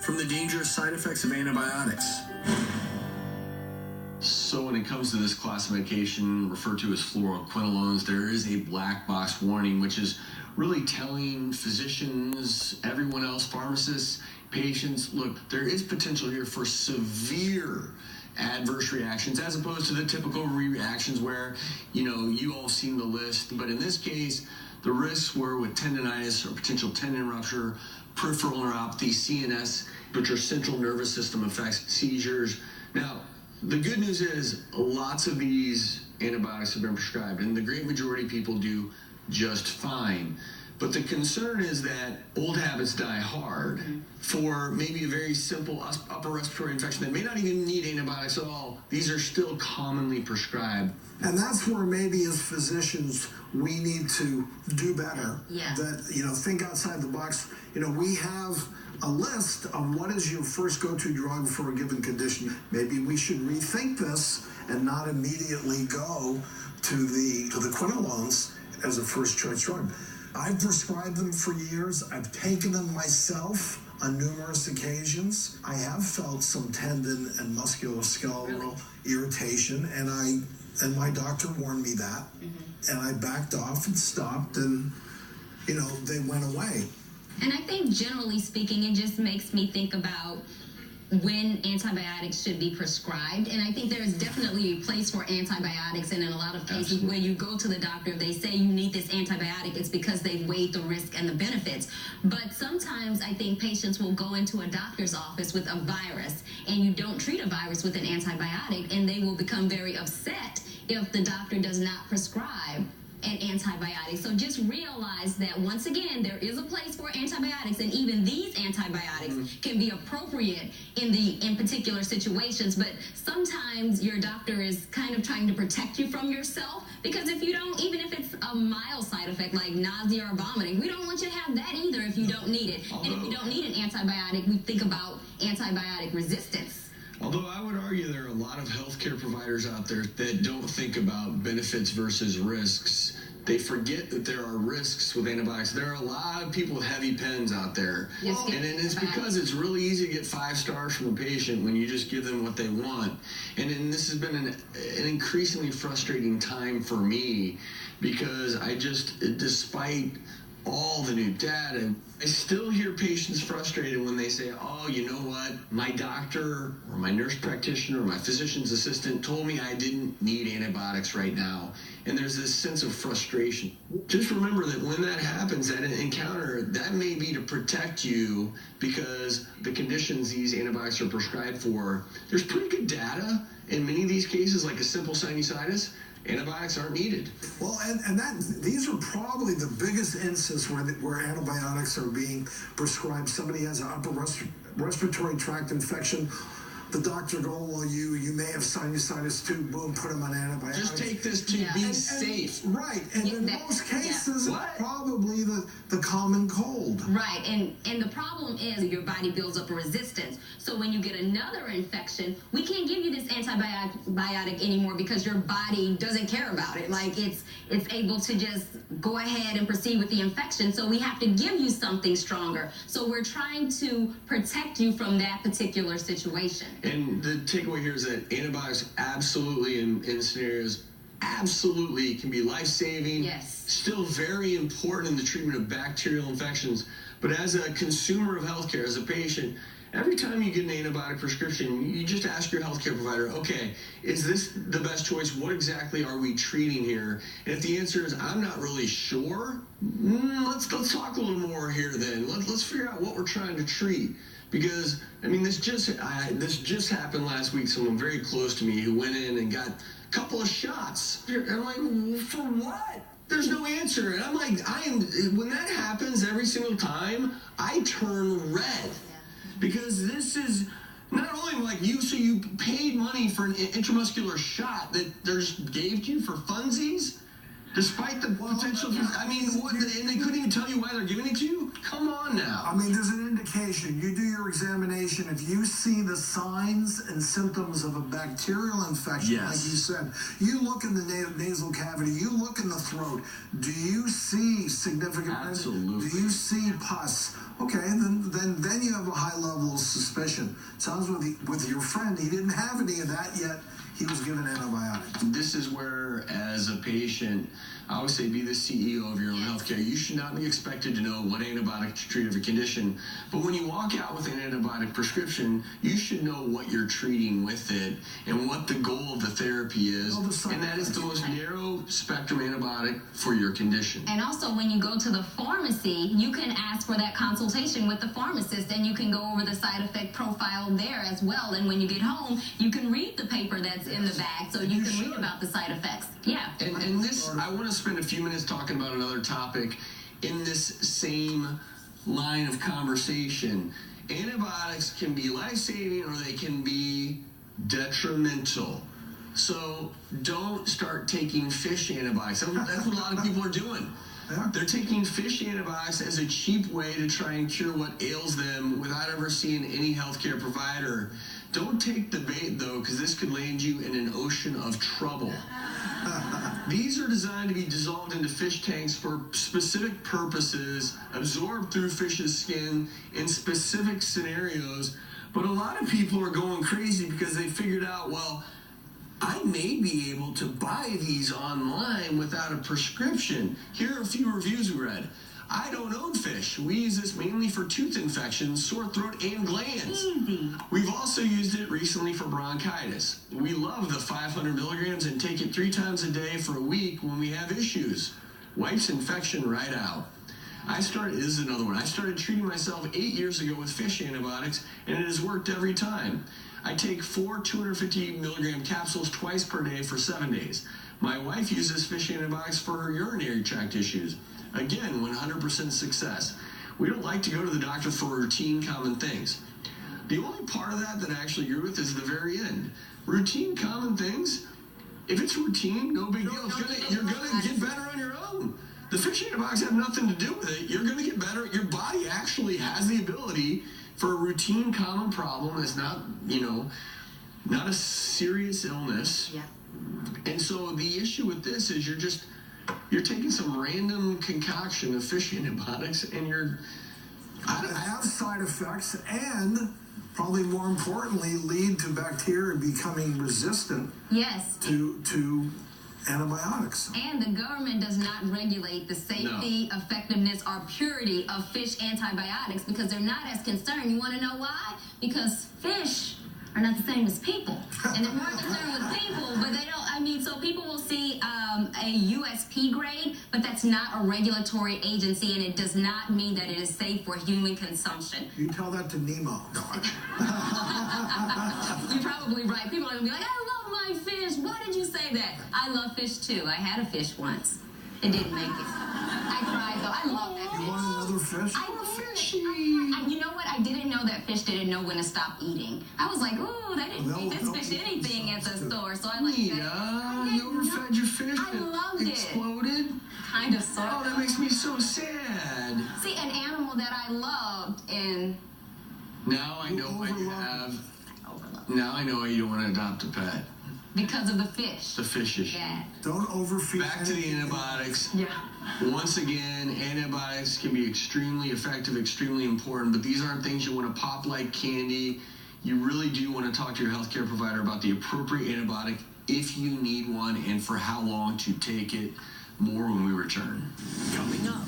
from the dangerous side effects of antibiotics. So when it comes to this class of medication referred to as fluoroquinolones, there is a black box warning, which is really telling physicians, everyone else, pharmacists, patients, look, there is potential here for severe adverse reactions as opposed to the typical reactions where, you all have seen the list. But in this case, the risks were with tendinitis or potential tendon rupture, peripheral neuropathy, CNS, which are central nervous system effects, seizures. Now, the good news is lots of these antibiotics have been prescribed, and the great majority of people do just fine. But the concern is that old habits die hard. For maybe a very simple upper respiratory infection that may not even need antibiotics at all, these are still commonly prescribed. And that's where maybe as physicians we need to do better. Yeah. That, think outside the box. We have a list of what is your first go-to drug for a given condition. Maybe we should rethink this and not immediately go to the quinolones as a first choice drug. I've prescribed them for years. I've taken them myself on numerous occasions. I have felt some tendon and musculoskeletal irritation, and my doctor warned me that. And I backed off and stopped, and they went away. And I think generally speaking, it just makes me think about when antibiotics should be prescribed. And I think there is definitely a place for antibiotics. And in a lot of cases where you go to the doctor, if they say you need this antibiotic, it's because they've weighed the risk and the benefits. But sometimes I think patients will go into a doctor's office with a virus, and you don't treat a virus with an antibiotic, and they will become very upset if the doctor does not prescribe an antibiotic. So just realize that once again, there is a place for antibiotics, and even these antibiotics can be appropriate in particular situations. But sometimes your doctor is kind of trying to protect you from yourself, because if you don't, even if it's a mild side effect like nausea or vomiting, we don't want you to have that either if you don't need it. And if you don't need an antibiotic, we think about antibiotic resistance. Although I would argue there are a lot of healthcare providers out there that don't think about benefits versus risks. They forget that there are risks with antibiotics. There are a lot of people with heavy pens out there. And it's because it's really easy to get 5 stars from a patient when you just give them what they want. And then this has been an increasingly frustrating time for me, because despite all the new data, I still hear patients frustrated when they say, oh, you know what, my doctor or my nurse practitioner or my physician's assistant told me I didn't need antibiotics right now. And there's this sense of frustration. Just remember that when that happens, that encounter, that may be to protect you, because the conditions these antibiotics are prescribed for, there's pretty good data in many of these cases, like a simple sinusitis. Antibiotics aren't needed. Well, and these are probably the biggest instances where antibiotics are being prescribed. Somebody has an upper respiratory tract infection. The doctor goes, well, you may have sinusitis too. Boom, put them on antibiotics. Just take this to be safe. Right, and in most cases, it's probably the common cold. Right, and the problem is your body builds up a resistance. So when you get another infection, we can't give you this antibiotic anymore because your body doesn't care about it. Like it's able to just go ahead and proceed with the infection. So we have to give you something stronger. So we're trying to protect you from that particular situation. And the takeaway here is that antibiotics absolutely in scenarios absolutely can be life-saving. Yes. Still very important in the treatment of bacterial infections. But as a consumer of healthcare, as a patient, every time you get an antibiotic prescription, you just ask your healthcare provider, okay, is this the best choice? What exactly are we treating here? And if the answer is, I'm not really sure, let's talk a little more here then. Let's figure out what we're trying to treat. Because, I mean, this just happened last week. Someone very close to me who went in and got a couple of shots. And I'm like, for what? There's no answer. And I'm like, when that happens every single time, I turn red. Because this is not only like so you paid money for an intramuscular shot that they just gave to you for funsies? Despite the potential, and they couldn't even tell you why they're giving it to you? Come on now. I mean, there's an indication. You do your examination. If you see the signs and symptoms of a bacterial infection, like you said, you look in the nasal cavity, you look in the throat. Do you see significant? Absolutely. Do you see pus? Okay, then you have a high level of suspicion. suspicion. Sounds with your friend, he didn't have any of that yet. He was given antibiotics. This is where, as a patient, I always say be the CEO of your own healthcare. You should not be expected to know what antibiotic to treat every condition. But when you walk out with an antibiotic prescription, you should know what you're treating with it and what the goal of the therapy is. And that is the most narrow spectrum antibiotic for your condition. And also, when you go to the pharmacy, you can ask for that consultation with the pharmacist, and you can go over the side effect profile there as well. And when you get home, you can read the paper that's in the bag, so you can read about the side effects. Yeah. And this, I want to spend a few minutes talking about another topic in this same line of conversation. Antibiotics can be life-saving or they can be detrimental. So don't start taking fish antibiotics. That's what a lot of people are doing. Yeah. They're taking fish antibiotics as a cheap way to try and cure what ails them without ever seeing any healthcare provider. Don't take the bait, though, because this could land you in an ocean of trouble. These are designed to be dissolved into fish tanks for specific purposes, absorbed through fish's skin in specific scenarios. But a lot of people are going crazy because they figured out, well, I may be able to buy these online without a prescription. Here are a few reviews we read. I don't own fish. We use this mainly for tooth infections, sore throat, and glands. Easy. We've also used it recently for bronchitis. We love the 500 milligrams and take it 3 times a day for a week when we have issues. Wipes infection right out. This is another one. I started treating myself 8 years ago with fish antibiotics, and it has worked every time. I take 4 250 milligram capsules twice per day for 7 days. My wife uses fish antibiotics for her urinary tract issues. Again, 100% success. We don't like to go to the doctor for routine, common things. The only part of that I actually agree with is the very end. Routine, common things, if it's routine, no big deal. You're gonna get better on your own. The fish antibiotics have nothing to do with it. You're gonna get better. Your body actually has the ability for a routine, common problem that's not, not a serious illness. Yeah. And so the issue with this is you're taking some random concoction of fish antibiotics and That have side effects and probably more importantly lead to bacteria becoming resistant Yes. to antibiotics. And the government does not regulate the safety, effectiveness, or purity of fish antibiotics because they're not as concerned. You want to know why? Because fish are not the same as people. And they're more concerned with people, but they don't, so people will see a USP grade, but that's not a regulatory agency, and it does not mean that it is safe for human consumption. You tell that to Nemo. No, You're probably right. People are going to be like, I love my fish. Why did you say that? I love fish, too. I had a fish once. It didn't make it. I cried, though. I love that fish. You want another fish? I love fishy. You know what? I didn't know that fish didn't know when to stop eating. I was like, ooh, they didn't feed this fish anything at the store. So I like that. You overfed your fish I loved it. Exploded? Kind of, sort of. Oh, that makes me so sad. See, an animal that I loved and... Now I know why you have... Now I know why you don't want to adopt a pet. Because of the fish. The fish issue. Yeah. Don't overfeed. Back to the antibiotics. Yeah. Once again, antibiotics can be extremely effective, extremely important, but these aren't things you want to pop like candy. You really do want to talk to your healthcare provider about the appropriate antibiotic if you need one and for how long to take it. More when we return. Coming up.